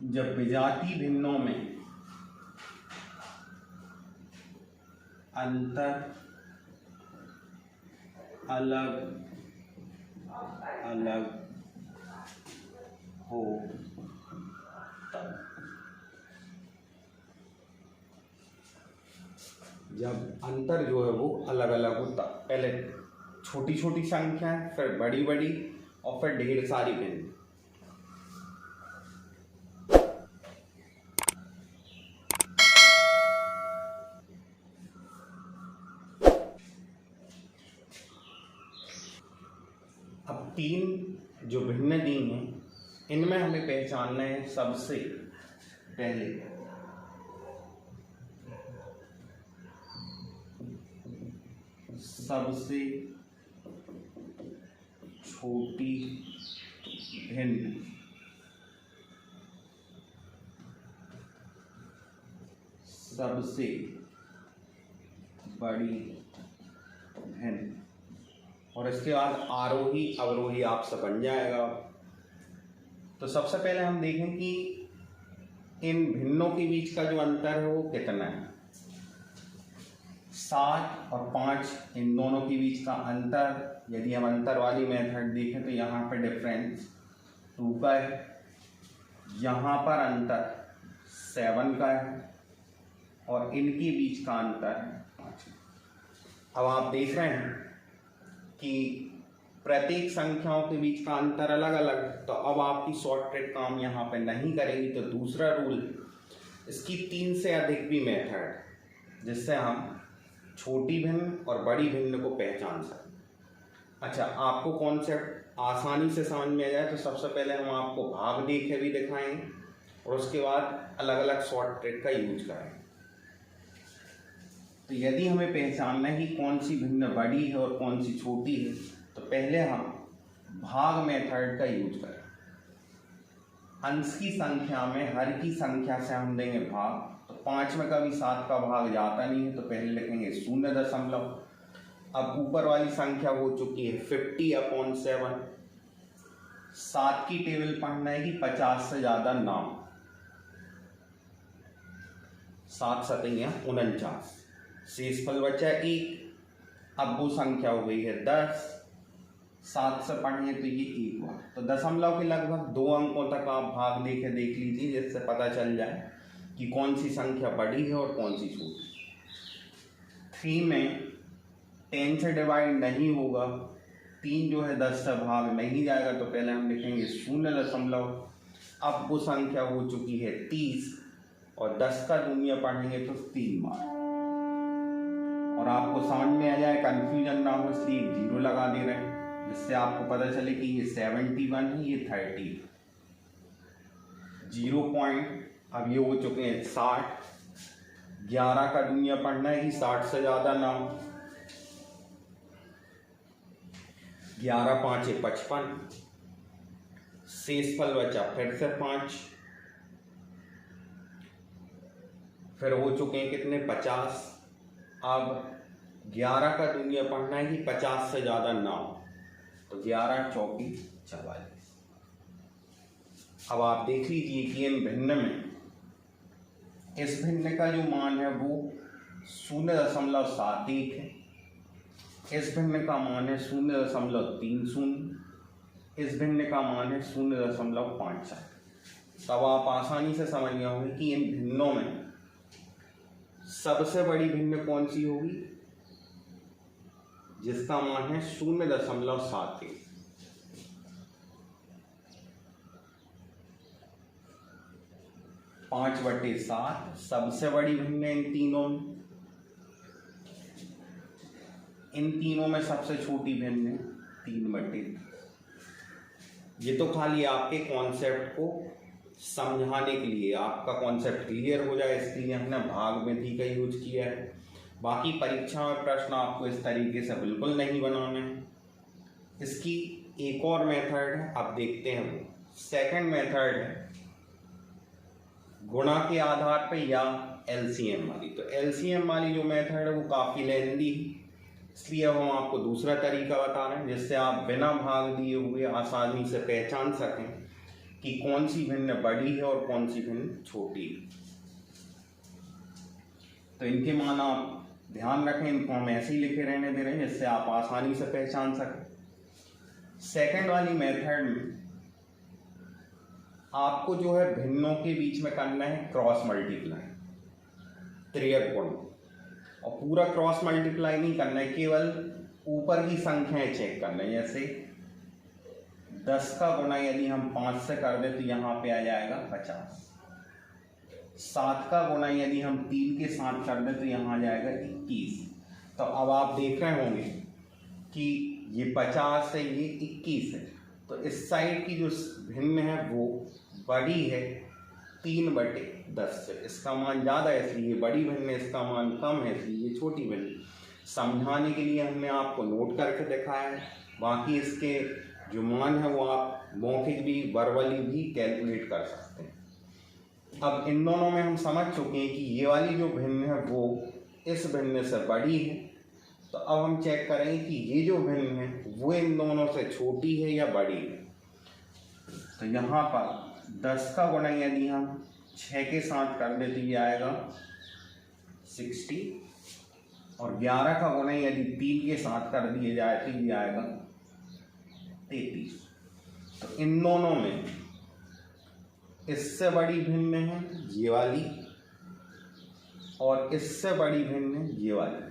जब विजातीय भिन्नों में अंतर अलग अलग हो तब, जब अंतर जो है वो अलग अलग हो तब, पहले छोटी छोटी संख्याएं, फिर बड़ी बड़ी और फिर ढेर सारी भिन्न। अब तीन जो भिन्न दी हैं इनमें हमें पहचानना है सबसे पहले सबसे छोटी भिन्न सबसे बड़ी भिन्न, और इसके बाद आरोही अवरोही आपसे बन जाएगा। तो सबसे पहले हम देखें कि इन भिन्नों के बीच का जो अंतर है वो कितना है। 7 और 5 इन दोनों के बीच का अंतर, यदि हम अंतर वाली मेथड देखें तो यहाँ पर डिफरेंस 2 का है, यहाँ पर अंतर 7 का है और इनके बीच का अंतर 5। अब आप देख रहे हैं कि प्रत्येक संख्याओं के बीच का अंतर अलग अलग, तो अब आपकी शॉर्ट ट्रिक काम यहाँ पे नहीं करेगी। तो दूसरा रूल, इसकी 3 से अधिक भी मेथड जिससे हम छोटी भिन्न और बड़ी भिन्न को पहचान सकें। अच्छा, आपको कॉन्सेप्ट आसानी से समझ में आ जाए तो सबसे पहले हम आपको भाग देखे भी दिखाएंगे और उसके बाद अलग अलग शॉर्ट ट्रिक का यूज करेंगे। तो यदि हमें पहचानना है कि कौन सी भिन्न बड़ी है और कौन सी छोटी है, तो पहले हम भाग मेथड का यूज करें। अंश की संख्या में हर की संख्या से हम देंगे भाग, तो 5 में कभी 7 का भाग जाता नहीं है, तो पहले लिखेंगे 0.। अब ऊपर वाली संख्या हो चुकी है 50/7। 7 की टेबल पढ़ना है कि 50 से ज्यादा ना हो। 7 7 49, शेषफल बचा 1। अब वो संख्या हो गई है 10। 7 से पढ़ेंगे तो ये 1 हुआ। तो दशमलव के लगभग 2 अंकों तक आप भाग देख लीजिए, जिससे पता चल जाए कि कौन सी संख्या बड़ी है और कौन सी छोटी। 3 में 10 से डिवाइड नहीं होगा, 3 जो है 10 से भाग नहीं जाएगा, तो पहले हम लिखेंगे 0. अब वो संख्या हो चुकी है 30 और 10 का दूनिया पढ़ेंगे तो 3 बार। और आपको समझ में आ जाए, कंफ्यूजन ना हो, इसलिए 0 लगा दे रहे हैं जिससे आपको पता चले कि ये 71 है, ये 30। 0 पॉइंट, अब ये हो चुके हैं 60। 11 का दूनिया पढ़ना है कि 60 से ज्यादा ना हो। 11 5 55, शेषफल बचा फिर से 5। फिर हो चुके हैं कितने 50। अब 11 का दूनिया पढ़ना है कि 50 से ज्यादा ना हो, तो 11 चौकी 44। अब आप देख लीजिए कि इन भिन्न में इस भिन्न का जो मान है वो 0.71 है, इस भिन्न का मान है 0.30, इस भिन्न का मान है 0.54। तब आप आसानी से समझ गए होंगे कि इन भिन्नों में सबसे बड़ी भिन्न कौन सी होगी, जिसका मान है 0.71। 5/7 सबसे बड़ी भिन्न इन तीनों में। इन तीनों में सबसे छोटी भिन्न है 3/3। ये तो खाली आपके कॉन्सेप्ट को समझाने के लिए, आपका कॉन्सेप्ट क्लियर हो जाए इसलिए हमने भाग विधि का यूज किया है। बाकी परीक्षा में प्रश्न आपको इस तरीके से बिल्कुल नहीं बनाना है। इसकी एक और मेथड है, आप देखते हैं वो सेकंड मेथड है गुणा के आधार पे या एलसीएम वाली। तो एलसीएम वाली जो मेथड है वो काफ़ी लेंदी है, इसलिए अब हम आपको दूसरा तरीका बता रहे हैं जिससे आप बिना भाग दिए हुए आसानी से पहचान सकें कि कौन सी भिन्न बड़ी है और कौन सी भिन्न छोटी है। तो इनके मान आप ध्यान रखें, इनको हम ऐसे ही लिखे रहने दे रहे हैं जिससे आप आसानी से पहचान सकें। सेकंड वाली मेथड में आपको जो है भिन्नों के बीच में करना है क्रॉस मल्टीप्लाई, त्रियक गुण, और पूरा क्रॉस मल्टीप्लाई नहीं करना है, केवल ऊपर की संख्याएं चेक करना है। जैसे 10 का गुणा यदि हम 5 से कर दें तो यहाँ पे आ जाएगा 50। 7 का गुणा यदि हम 3 के साथ कर दें तो यहाँ आ जाएगा 21। तो अब आप देख रहे होंगे कि ये 50 है, ये 21 है, तो इस साइड की जो भिन्न है वो बड़ी है 3/10 से। इसका मान ज़्यादा है इसलिए बड़ी भिन्न है, इसका मान कम है इसलिए ये छोटी भिन्न। समझाने के लिए हमने आपको नोट करके दिखाया है, बाकी इसके जो मान है वो आप मौखिक भी वर्बली भी कैलकुलेट कर सकते हैं। अब इन दोनों में हम समझ चुके हैं कि ये वाली जो भिन्न है वो इस भिन्न से बड़ी है। तो अब हम चेक करेंगे कि ये जो भिन्न है वो इन दोनों से छोटी है या बड़ी है। तो यहाँ पर 10 का गुणा यदि हम 6 के साथ कर दे तो ये आएगा 60, और 11 का गुणा यदि 3 के साथ कर दिए जाए तो ये आएगा 33। तो इन दोनों में इससे बड़ी भिन्न है ये वाली और इससे बड़ी भिन्न है ये वाली।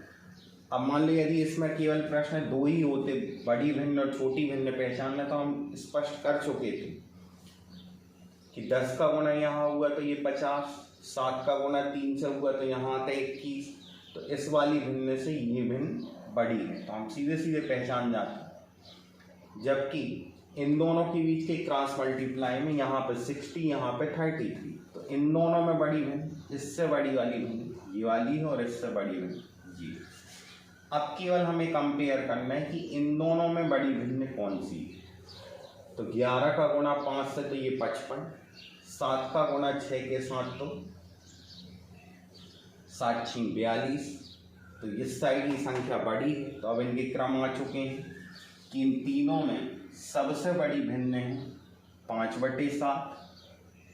अब मान लो यदि इसमें केवल प्रश्न 2 ही होते, बड़ी भिन्न और छोटी भिन्न पहचानना, तो हम स्पष्ट कर चुके थे कि 10 का गुणा यहाँ हुआ तो ये 50, 7 का गुणा 3 से हुआ तो यहाँ आता 21। तो इस वाली भिन्न से ये भिन्न बड़ी है, तो हम सीधे सीधे पहचान जाते हैं। जबकि इन दोनों के बीच के क्रॉस मल्टीप्लाई में यहाँ पे 60, यहाँ पे 33, तो इन दोनों में बड़ी भिन्न इससे बड़ी वाली भिन्न ये वाली है और इससे बड़ी भिन्न ये। अब केवल हमें कंपेयर करना है कि इन दोनों में बड़ी भिन्न कौन सी है। तो 11 का गुणा 5 से तो ये 55, 7 का गुणा 6 के साथ तो 7 6 42, तो इस साइड की संख्या बड़ी है। तो अब इनके क्रम आ चुके हैं कि इन तीनों में सबसे बड़ी भिन्न है 5/7,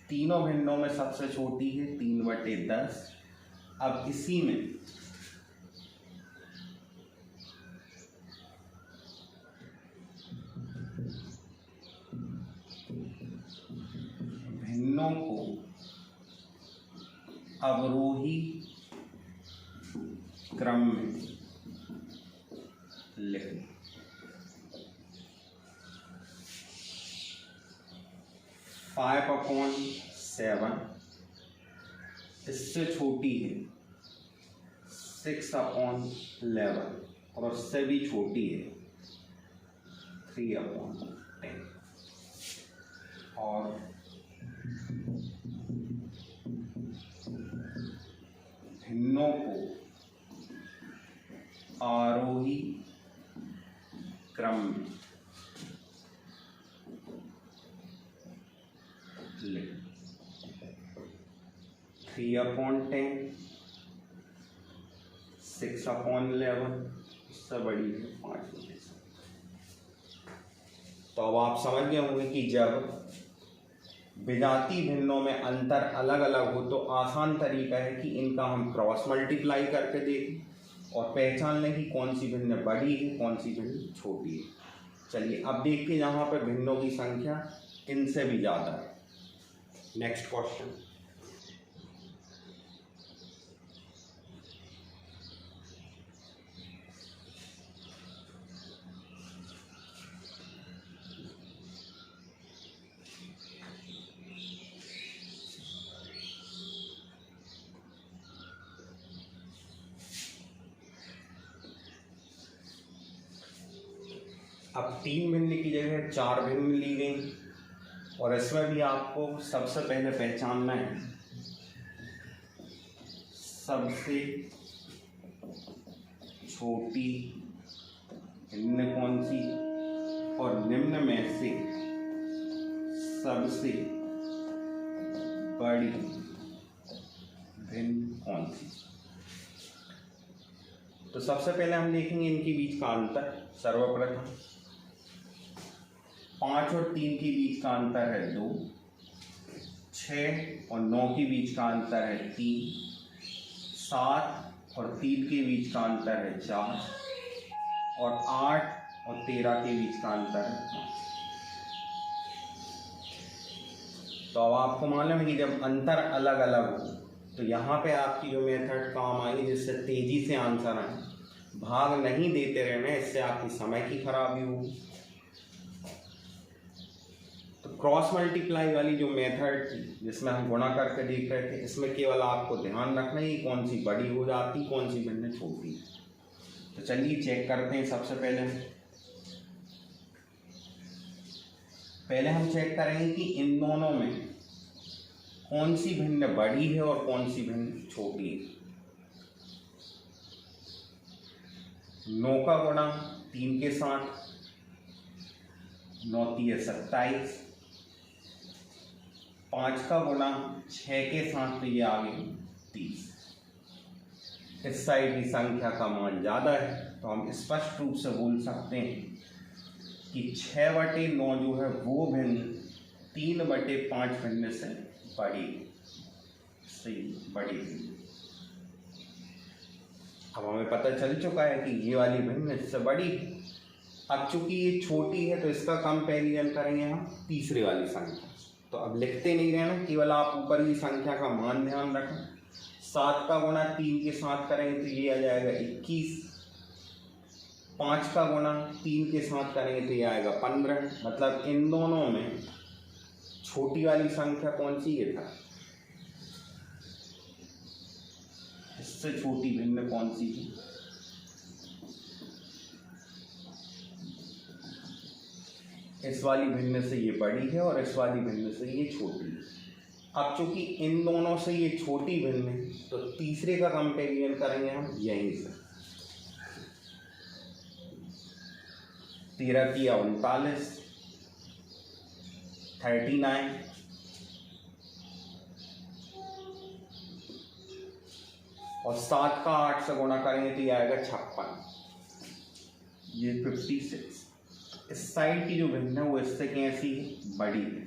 तीनों भिन्नों में सबसे छोटी है 3/10। अब इसी में भिन्नों को अवरोही क्रम में लिखें। 5/7 इससे छोटी है 6/11 और उससे भी छोटी है 3/10। और भिन्नों को आरोही क्रम में लिख। 3/10, 6/11 इससे बड़ी है 5/7। तो अब आप समझ गए होंगे कि जब विजातीय भिन्नों में अंतर अलग अलग हो तो आसान तरीका है कि इनका हम क्रॉस मल्टीप्लाई करके देखें और पहचान लें कि कौन सी भिन्न बड़ी है कौन सी भिन्न छोटी है। चलिए अब देखते हैं यहाँ पर भिन्नों की संख्या इनसे भी ज़्यादा है। नेक्स्ट क्वेश्चन, अब 3 भिन्न की जगह 4 भिन्न ली गई और इसमें भी आपको सबसे पहले पहचानना है सबसे छोटी भिन्न कौन सी और निम्न में से सबसे बड़ी भिन्न कौन सी। तो सबसे पहले हम देखेंगे इनके बीच का अंतर। सर्वप्रथम 5 और 3 के बीच का अंतर है 2, 6 और 9 के बीच का अंतर है 3, 7 और 3 के बीच का अंतर है 4 और 8 और 13 के बीच का अंतर है 5। तो अब आपको मालूम है कि जब अंतर अलग अलग हो तो यहाँ पे आपकी जो मेथड काम आई जिससे तेजी से आंसर आए, भाग नहीं देते रहना, इससे आपकी समय की खराबी होगी। तो क्रॉस मल्टीप्लाई वाली जो मेथड थी जिसमें हम गुणा करके देख रहे थे, इसमें केवल आपको ध्यान रखना है कौन सी बड़ी हो जाती, कौन सी भिन्न छोटी। तो चलिए चेक करते हैं। सबसे पहले हम चेक करेंगे कि इन दोनों में कौन सी भिन्न बड़ी है और कौन सी भिन्न छोटी है। 9 का गुणा 3 के साथ, 9 3 27, 5 का गुणा 6 के साथ तो ये आ गई 30। इस साइड की संख्या का मान ज़्यादा है तो हम स्पष्ट रूप से बोल सकते हैं कि 6/9 जो है वो भिन्न 3/5 भिन्न से बड़ी बड़ी। अब हमें पता चल चुका है कि ये वाली भिन्न इससे बड़ी। अब चूंकि ये छोटी है तो इसका कंपैरिजन करेंगे हम तीसरे वाली संख्या। तो अब लिखते नहीं रहना, केवल आप ऊपर की संख्या का मान ध्यान रखें। 7 का गुणा 3 के साथ करेंगे तो ये आ जाएगा 21। 5 का गुणा 3 के साथ करेंगे तो ये आएगा 15। मतलब इन दोनों में छोटी वाली संख्या कौन सी है था, इससे छोटी भिन्न कौन सी है? इस वाली भिन्न से ये बड़ी है और इस वाली भिन्न से ये छोटी है। अब चूंकि इन दोनों से ये छोटी भिन्न है तो तीसरे का कंपेरिजन करेंगे हम यहीं से। 13 की 39, 39 और 7 का 8 से गुणा करेंगे तो ये आएगा 56, ये 56। इस साइड की जो भिन्न है वो इससे कैसी है, बड़ी है।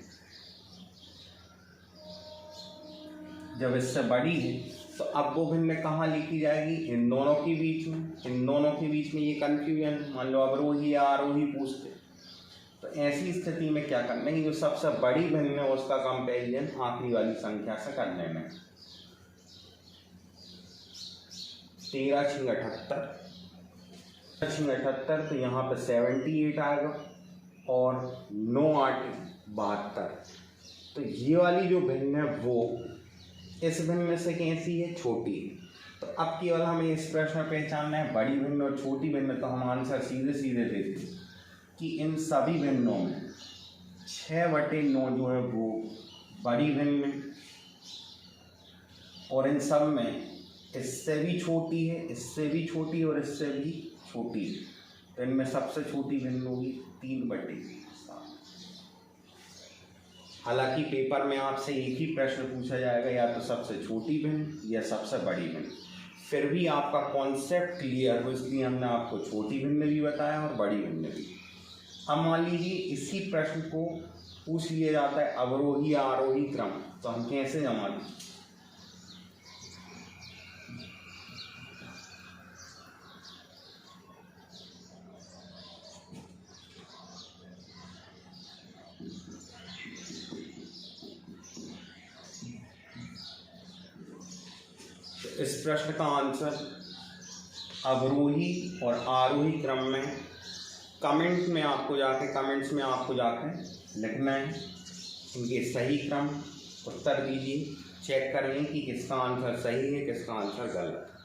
जब इससे बड़ी है तो अब वो भिन्न कहाँ लिखी जाएगी, इन दोनों के बीच में। इन दोनों के बीच में ये कंफ्यूजन, मान लो अवरोही या आरोही पूछते तो ऐसी स्थिति में क्या करना है, जो सबसे बड़ी भिन्न है उसका कंपैरिजन आखिरी वाली संख्या से कर लेना है। 13 6 78, 78 तो यहाँ पे 78 आएगा और 9 8 72। तो ये वाली जो भिन्न है वो इस भिन्न से कैसी है, छोटी है। तो अब केवल हमें इस प्रश्न में पहचानना है बड़ी भिन्न और छोटी भिन्न। तो हम आंसर सीधे सीधे देते हैं कि इन सभी भिन्नों में 6/9 जो है वो बड़ी भिन्न और इन सब में इससे भी छोटी है, इससे भी छोटी और इससे भी छोटी है। तो इनमें सबसे छोटी भिन्न होगी 3/7। हालांकि पेपर में आपसे एक ही प्रश्न पूछा जाएगा, या तो सबसे छोटी भिन्न या सबसे बड़ी भिन्न। फिर भी आपका कॉन्सेप्ट क्लियर हो इसलिए हमने आपको छोटी भिन्न भी बताया और बड़ी भिन्न भी। अब मान लीजिए इसी प्रश्न को पूछ लिया जाता है अवरोही या आरोही क्रम, तो हम कैसे जमा दें? इस प्रश्न का आंसर अवरोही और आरोही क्रम में कमेंट्स में आपको जाके लिखना है इनके सही क्रम, उत्तर दीजिए, चेक करें कि किसका आंसर सही है किसका आंसर गलत है।